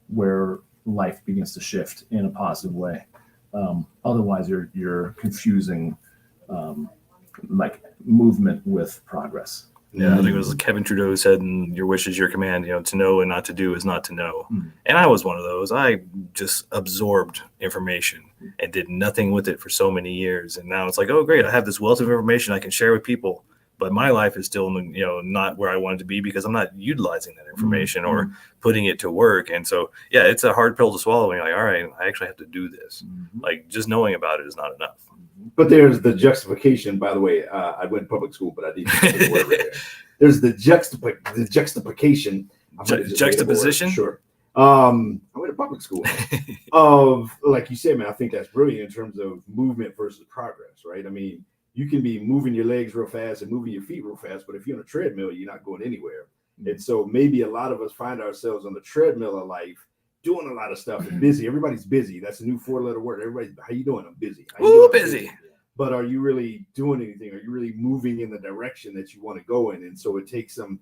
where life begins to shift in a positive way. Otherwise, you're confusing like movement with progress. Yeah, I think it was Kevin Trudeau who said, "Your wish is your command. To know and not to do is not to know." And I was one of those. I just absorbed information and did nothing with it for so many years. And now it's like, oh, great, I have this wealth of information I can share with people, but my life is still, not where I want it to be, because I'm not utilizing that information or putting it to work. And so, yeah, it's a hard pill to swallow. And you're like, all right, I actually have to do this. Like, just knowing about it is not enough. But there's the juxtaposition, by the way. I went to public school, but I didn't say the word right there. There's the juxtaposition. Juxtaposition? Sure. I went to public school of, like you said, man, I think that's brilliant in terms of movement versus progress, right? I mean, you can be moving your legs real fast and moving your feet real fast, but if you're on a treadmill, you're not going anywhere. And so maybe a lot of us find ourselves on the treadmill of life, doing a lot of stuff and busy. Everybody's busy. That's a new 4-letter word. Everybody's, how you doing? I'm busy. Ooh, busy. But are you really doing anything? Are you really moving in the direction that you want to go in? And so it takes some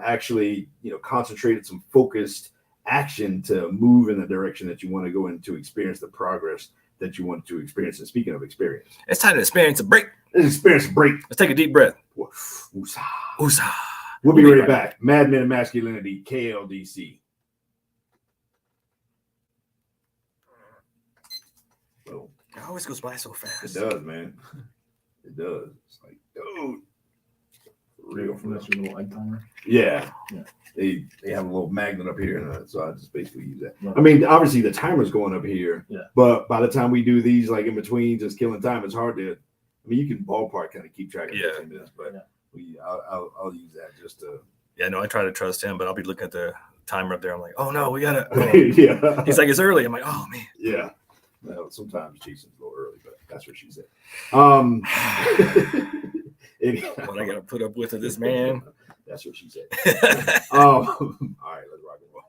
actually, concentrated, some focused action to move in the direction that you want to go in, to experience the progress that you want to experience. And speaking of experience, it's time to experience a break. Let's experience a break. Let's take a deep breath. Woosah. Woosah. We'll be right back. Mad Men of Masculinity, KLDC. So, it always goes by so fast. It does, man. It does. It's like, dude. Real from That's your little egg timer. Yeah. They have a little magnet up here, so I just basically use that. I mean, obviously the timer's going up here, but by the time we do these, like in between, just killing time, it's hard to. I mean, you can ballpark kind of keep track of 15 minutes, but I'll use that just to. Yeah, no, I try to trust him, but I'll be looking at the timer up there. I'm like, oh no, we gotta. Yeah. He's like, it's early. I'm like, oh man. Yeah. Well, sometimes Jason's a little early, but that's what she said. What I gotta put up with this man. That's what she said. All right, let's rock and roll.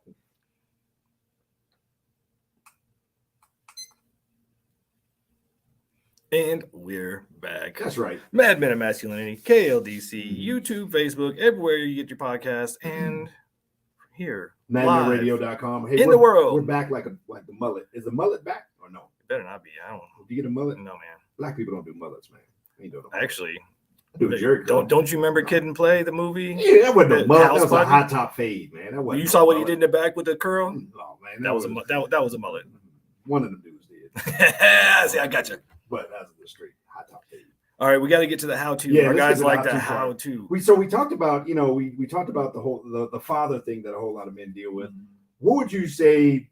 And we're back. That's right. Mad Men of Masculinity, KLDC, YouTube, Facebook, everywhere you get your podcast, and here. MadmenRadio.com. Hey, in the world. We're back like the mullet. Is the mullet back or no? It better not be. I don't know. Did you get a mullet? No, man. Black people don't do mullets, man. Ain't doing no Actually. Don't you remember Kid and Play, the movie? Yeah, that wasn't no mullet. That was a hot top fade, man. That wasn't you saw what he did in the back with the curl? No, man. That was a mullet. One of them dudes did. See, I got you. But that was the straight hot top fade. All right, we got to get to the how-to. Yeah, our guys like the how-to. We talked about, we talked about the father thing that a whole lot of men deal with. What would you say,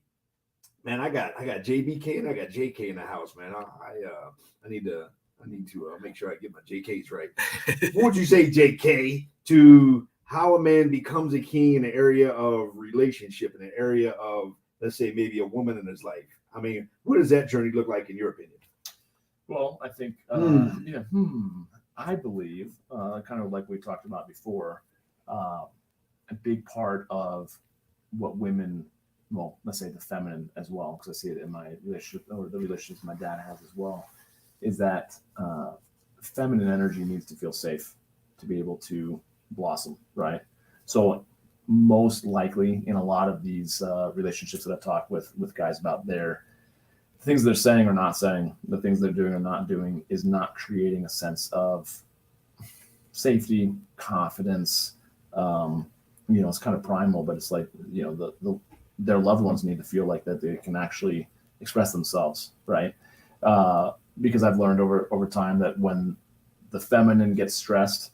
man? I got JBK and I got JK in the house, man. I need to make sure I get my JKs right. What would you say, JK, to how a man becomes a king in the area of relationship, in the area of, let's say, maybe a woman in his life? I mean, what does that journey look like in your opinion? Well, I think, I believe, kind of like we talked about before, a big part of what women well, let's say the feminine as well, because I see it in my relationship or the relationships my dad has as well, is that feminine energy needs to feel safe to be able to blossom, right? So most likely in a lot of these relationships that I've talked with guys about, the things they're saying or not saying, the things they're doing or not doing is not creating a sense of safety, confidence. It's kind of primal, but it's like, their loved ones need to feel like that they can actually express themselves, right? Because I've learned over time that when the feminine gets stressed,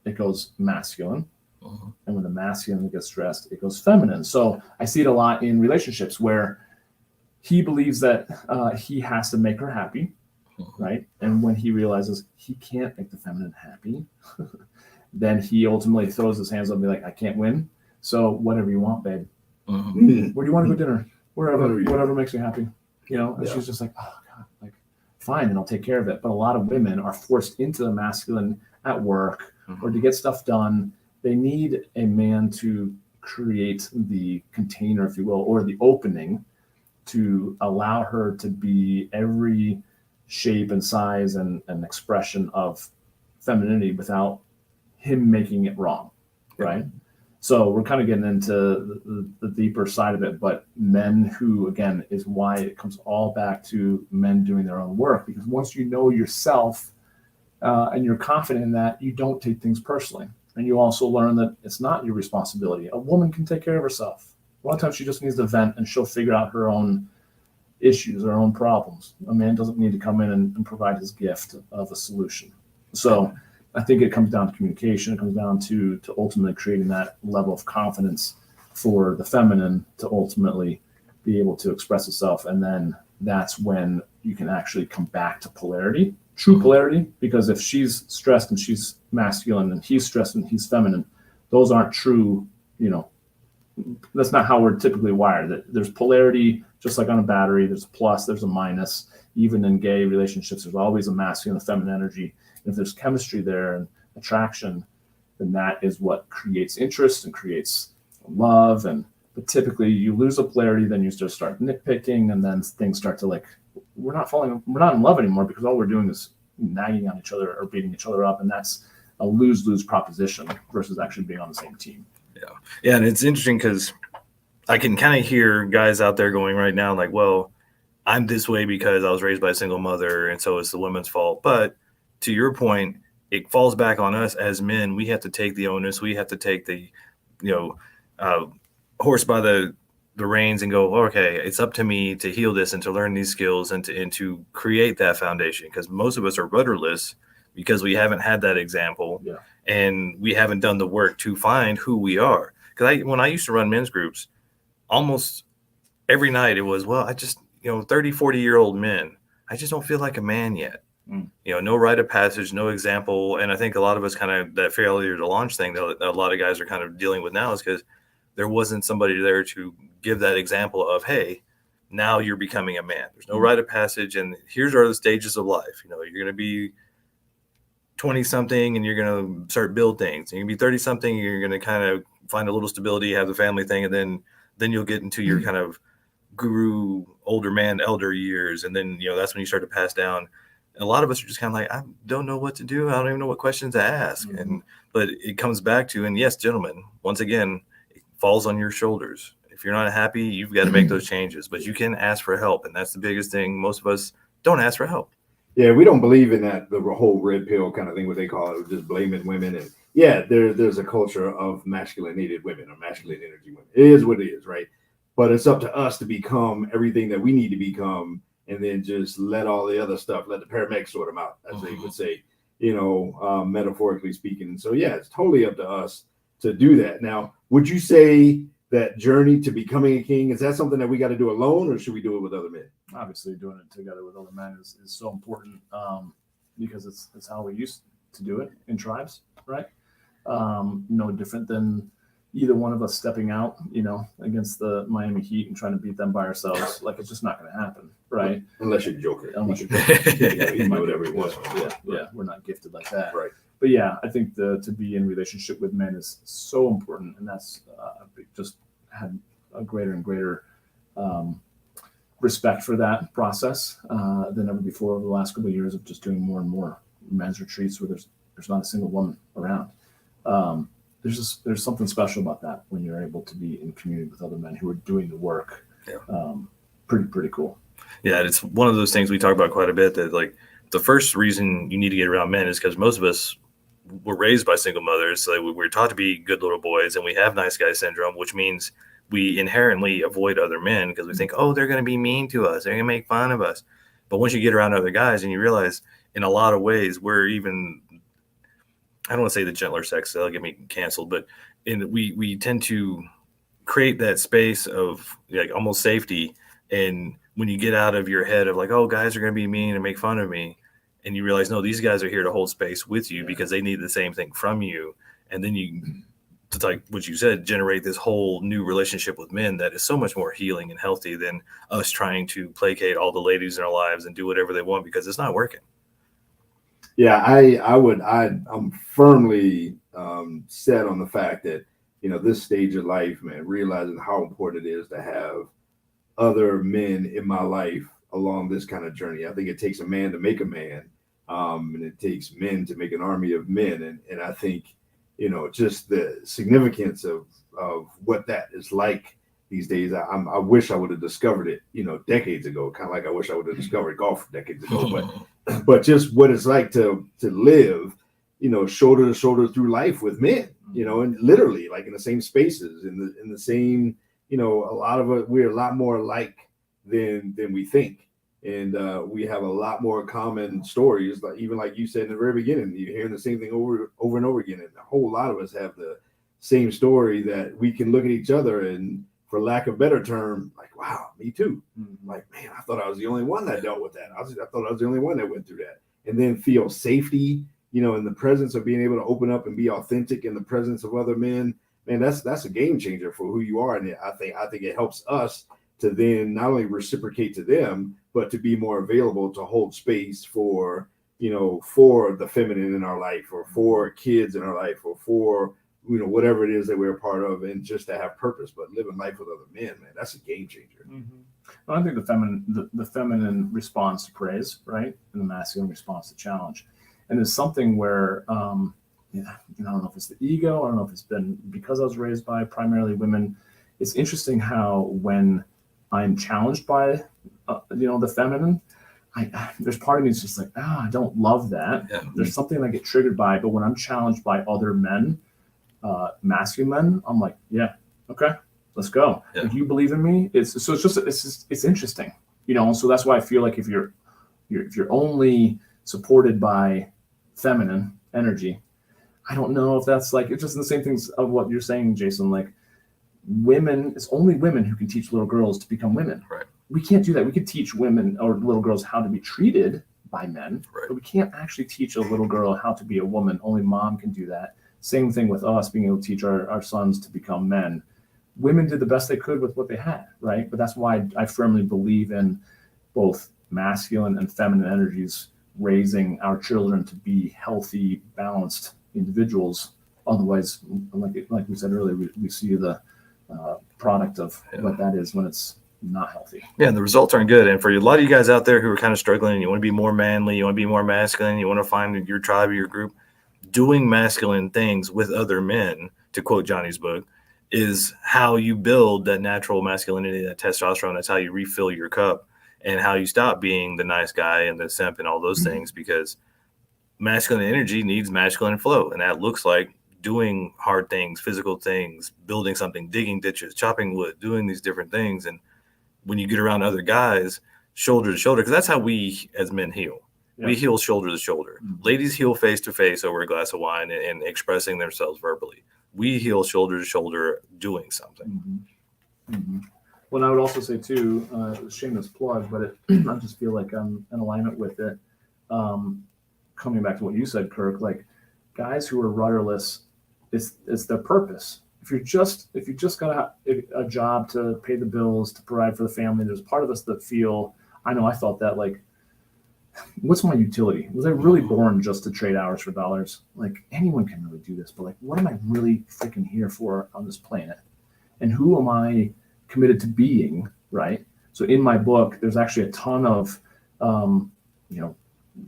it goes masculine. Uh-huh. And when the masculine gets stressed, it goes feminine. So I see it a lot in relationships where he believes that he has to make her happy, right? And when he realizes he can't make the feminine happy, then he ultimately throws his hands up and be like, I can't win. So whatever you want, babe. Uh-huh. Where do you want to go dinner? Whatever makes you happy. And she's just like, oh God, like, fine, then I'll take care of it. But a lot of women are forced into the masculine at work or to get stuff done. They need a man to create the container, if you will, or the opening to allow her to be every shape and size and expression of femininity without him making it wrong, right? So we're kind of getting into the deeper side of it, but men who, again, is why it comes all back to men doing their own work, because once you know yourself and you're confident in that, you don't take things personally. And you also learn that it's not your responsibility. A woman can take care of herself. A lot of times she just needs to vent and she'll figure out her own issues, her own problems. A man doesn't need to come in and provide his gift of a solution. So I think it comes down to communication. It comes down to ultimately creating that level of confidence for the feminine to ultimately be able to express itself. And then that's when you can actually come back to polarity, true polarity, because if she's stressed and she's masculine and he's stressed and he's feminine, those aren't true, that's not how we're typically wired. There's polarity, just like on a battery, there's a plus, there's a minus. Even in gay relationships, there's always a masculine and a feminine energy. And if there's chemistry there and attraction, then that is what creates interest and creates love. But typically you lose a polarity, then you just start nitpicking, and then things start to we're not in love anymore because all we're doing is nagging on each other or beating each other up. And that's a lose-lose proposition versus actually being on the same team. Yeah. And it's interesting because I can kind of hear guys out there going right now, like, well, I'm this way because I was raised by a single mother, and so it's the woman's fault. But to your point, it falls back on us as men. We have to take the onus. We have to take the, horse by the reins and go, okay, it's up to me to heal this and to learn these skills and to create that foundation. Because most of us are rudderless because we haven't had that example, and we haven't done the work to find who we are. Because when I used to run men's groups, almost every night it was, well, I just, 30, 40-year-old men, I just don't feel like a man yet. No rite of passage, no example. And I think a lot of us kind of, that failure to launch thing that a lot of guys are kind of dealing with now is because there wasn't somebody there to give that example of, hey, now you're becoming a man. There's no rite of passage, and here's are the stages of life. You're going to be 20-something and you're going to start build things. You're going to be 30-something, you're going to kind of find a little stability, have the family thing, and then you'll get into your kind of guru, older man, elder years, and then that's when you start to pass down. And a lot of us are just kind of like, I don't know what to do. I don't even know what questions to ask. But it comes back to, and yes, gentlemen, once again, it falls on your shoulders. If you're not happy, you've got to make those changes. But you can ask for help, and that's the biggest thing. Most of us don't ask for help. Yeah, we don't believe in that, the whole red pill kind of thing, what they call it, just blaming women. And there's a culture of masculinated women or masculine energy women. It is what it is, right? But it's up to us to become everything that we need to become, and then just let all the other stuff, let the paramedics sort them out, as they would say, metaphorically speaking. So it's totally up to us to do that. Now, would you say that journey to becoming a king, is that something that we got to do alone, or should we do it with other men? Obviously, doing it together with other men is so important because it's how we used to do it in tribes, right? No different than either one of us stepping out, against the Miami Heat and trying to beat them by ourselves. Like, it's just not going to happen, right? Unless you're joking. You might whatever he wants. We're not gifted like that, right? But I think to be in relationship with men is so important, and that's just had a greater and greater respect for that process than ever before over the last couple of years of just doing more and more men's retreats where there's not a single woman around. There's something special about that when you're able to be in community with other men who are doing the work. Yeah. Pretty cool. Yeah, it's one of those things we talk about quite a bit, that like the first reason you need to get around men is because most of us were raised by single mothers. So we're taught to be good little boys, and we have nice guy syndrome, which means we inherently avoid other men because we think, oh, they're going to be mean to us. They're going to make fun of us. But once you get around other guys and you realize in a lot of ways, we're even, I don't want to say the gentler sex, that'll get me canceled, but we tend to create that space of like almost safety. And when you get out of your head of like, oh, guys are going to be mean and make fun of me, and you realize, no, these guys are here to hold space with you because they need the same thing from you. And then you, it's like what you said, generate this whole new relationship with men that is so much more healing and healthy than us trying to placate all the ladies in our lives and do whatever they want because it's not working. Yeah, I'm firmly set on the fact that, you know, this stage of life, man, realizing how important it is to have other men in my life along this kind of journey. I think it takes a man to make a man, and it takes men to make an army of men. And I think, you know, just the significance of what that is like these days. I wish I would have discovered it, you know, decades ago, kind of like I wish I would have discovered golf decades ago, but just what it's like to live, you know, shoulder to shoulder through life with men, you know, and literally like in the same spaces, in the same, you know, a lot of it, we're a lot more alike than we think. And we have a lot more common stories, like even like you said in the very beginning, you're hearing the same thing over and over again. And a whole lot of us have the same story that we can look at each other and, for lack of a better term, like, wow, me too. Like, man, I thought I was the only one that dealt with that. I thought I was the only one that went through that. And then feel safety, you know, in the presence of being able to open up and be authentic in the presence of other men. Man, that's a game changer for who you are. And I think it helps us to then not only reciprocate to them, but to be more available to hold space for, you know, for the feminine in our life, or for kids in our life, or for, you know, whatever it is that we're a part of, and just to have purpose, but living life with other men, man, that's a game changer. Well, I think the feminine response to praise, right, and the masculine response to challenge, and there's something where, I don't know if it's the ego, I don't know if it's been because I was raised by primarily women. It's interesting how when I'm challenged by, the feminine, there's part of me that's just like, I don't love that. Yeah. There's something I get triggered by, but when I'm challenged by other men, masculine men, I'm like, yeah, okay, let's go. Yeah. If you believe in me, it's interesting, you know. So that's why I feel like if you're only supported by feminine energy, I don't know if that's like, it's just the same things of what you're saying, Jason. Like, women, it's only women who can teach little girls to become women. Right. We can't do that. We could teach women or little girls how to be treated by men, right, but we can't actually teach a little girl how to be a woman. Only mom can do that. Same thing with us being able to teach our sons to become men. Women did the best they could with what they had, right? But that's why I firmly believe in both masculine and feminine energies raising our children to be healthy, balanced individuals. Otherwise, like we said earlier, we see the product of what that is when it's not healthy. Yeah, the results aren't good. And for a lot of you guys out there who are kind of struggling, and you want to be more manly, you want to be more masculine, you want to find your tribe or your group, doing masculine things with other men, to quote Johnny's book, is how you build that natural masculinity, that testosterone. That's how you refill your cup, and how you stop being the nice guy and the simp and all those things, because masculine energy needs masculine flow. And that looks like doing hard things, physical things, building something, digging ditches, chopping wood, doing these different things. And when you get around other guys, shoulder to shoulder, because that's how we as men heal. Yeah. We heal shoulder to shoulder. Mm-hmm. Ladies heal face to face over a glass of wine and expressing themselves verbally. We heal shoulder to shoulder doing something. Mm-hmm. Mm-hmm. Well, I would also say too, shameless plug, but I just feel like I'm in alignment with it. Coming back to what you said, Kirk, like guys who are rudderless, it's their purpose. If you just got a job to pay the bills, to provide for the family, there's part of us that feel, I know I felt that, like, what's my utility? Was I really born just to trade hours for dollars? Like, anyone can really do this, but like, what am I really freaking here for on this planet? And who am I committed to being, right? So in my book, there's actually a ton of,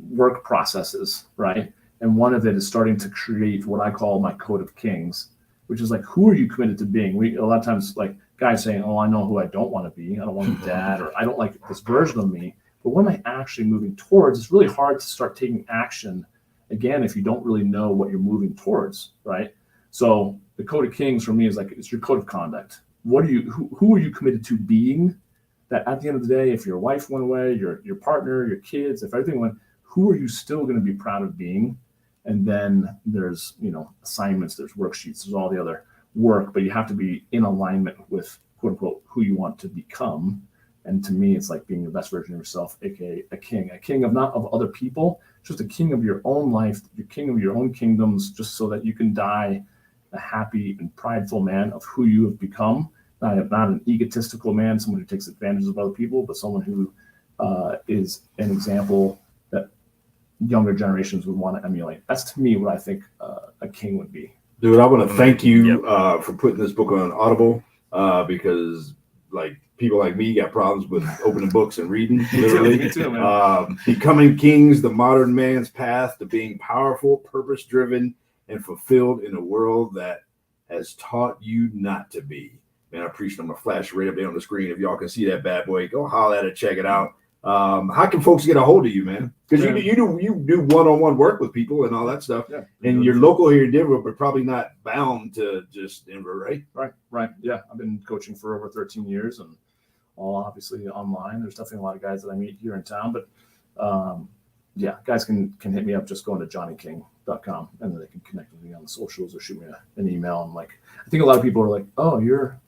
work processes, right? And one of it is starting to create what I call my code of kings, which is like, who are you committed to being? A lot of times, like guys saying, oh, I know who I don't want to be. I don't want to be dad, or I don't like this version of me. But what am I actually moving towards? It's really hard to start taking action, again, if you don't really know what you're moving towards, right? So the code of kings for me is like, it's your code of conduct. What are you, who are you committed to being? That at the end of the day, if your wife went away, your partner, your kids, if everything went, who are you still going to be proud of being? And then there's, assignments, there's worksheets, there's all the other work, but you have to be in alignment with, quote unquote, who you want to become. And to me, it's like being the best version of yourself, aka a king of not of other people, just a king of your own life, your king of your own kingdoms, just so that you can die a happy and prideful man of who you have become. Not an egotistical man, someone who takes advantage of other people, but someone who is an example that younger generations would want to emulate. That's to me what I think a king would be. Dude, I want to thank you for putting this book on Audible because like people like me got problems with opening books and reading. Literally. Me too, man. Becoming Kings, the Modern Man's Path to Being Powerful, Purpose-Driven, and Fulfilled in a World That Has Taught You Not to Be. Man, I appreciate it. I'm going to flash it right up there on the screen. If y'all can see that bad boy, go holler at it, check it out. How can folks get a hold of you, man? Because you do one-on-one work with people and all that stuff. Yeah. And you're local here in Denver, but probably not bound to just Denver, right? Right. Yeah, I've been coaching for over 13 years and all obviously online. There's definitely a lot of guys that I meet here in town, but guys can hit me up just going to johnnyking.com and then they can connect with me on the socials or shoot me an email. And like, I think a lot of people are like, oh, you're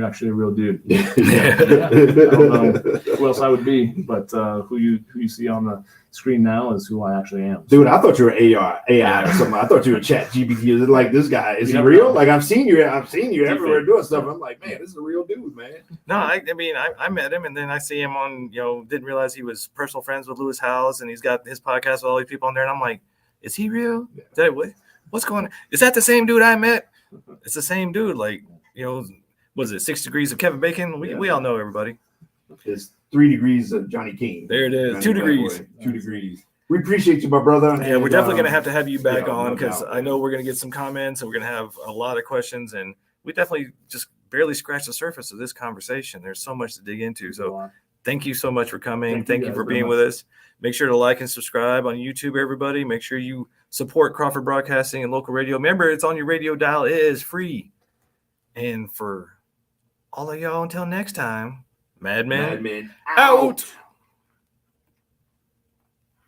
actually a real dude. I don't know who else I would be, but who you see on the screen now is who I actually am. Dude, I thought you were AI or something. I thought you were Chat GPT. Like this guy, is he real? Like I've seen you everywhere doing stuff. I'm like, man, this is a real dude, man. No, I met him and then I see him on, didn't realize he was personal friends with Lewis Howes and he's got his podcast with all these people on there. And I'm like, is he real? Yeah. What's going on? Is that the same dude I met? It's the same dude. Like, was it 6 degrees of Kevin Bacon? We all know everybody. It's 3 degrees of Johnny King. There it is. 2 degrees. 2 degrees. We appreciate you, my brother. Yeah, we're definitely going to have you back on because I know we're going to get some comments and we're going to have a lot of questions. And we definitely just barely scratched the surface of this conversation. There's so much to dig into. So thank you so much for coming. Thank you for being with us. Make sure to like and subscribe on YouTube, everybody. Make sure you support Crawford Broadcasting and local radio. Remember, it's on your radio dial. It is free. And for all of y'all, until next time, Madmen out.